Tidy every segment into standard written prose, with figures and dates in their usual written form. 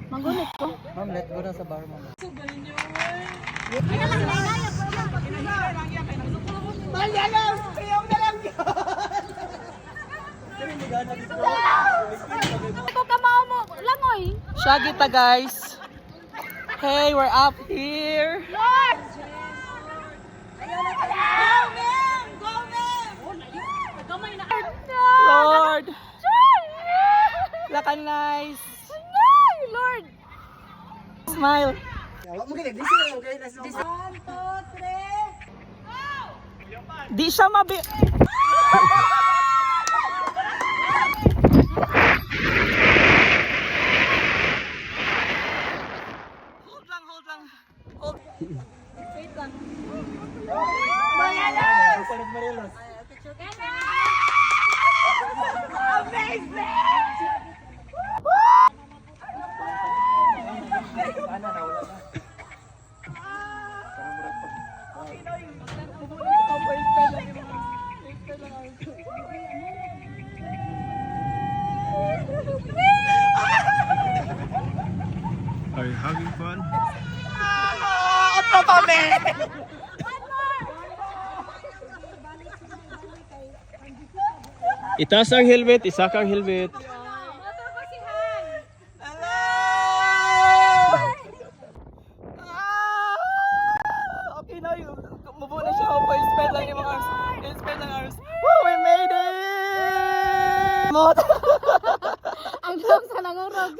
Manggunit ko. Ma'am, let go na sa bar, ma'am. Ito ka mo langoy. Siya kita, guys. Hey, we're up here. Lord! Lord. Lakan nice. Lord! Smile. Di siya mabi... Hold lang, hold lang. Hold. Wait lang. Are you having fun? Itaas ang helmet, isa kang helmet. Okay na yun. Mubo na siya. Pa-spell lang yung mga arms. Pa-spell lang arms. Woo! We made it! Mot! Ang dam sa nangurog.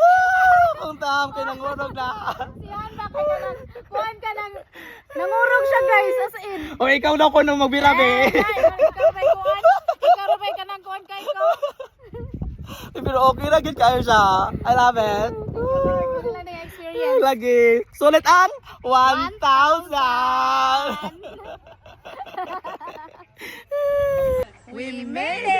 Ang taham kayo ng urog na. Siyan ba kaya nang kuhan ka nang nangurog siya guys as in. O ikaw na ko nung magbirabe. Ikaw ba'y kuhan? Ikaw ba'y ka nang kuhan kay ko? Pero okay na gid kayo siya. I love it. Wala na yung experience. Lagi. Sulit ang 1,000. We made it!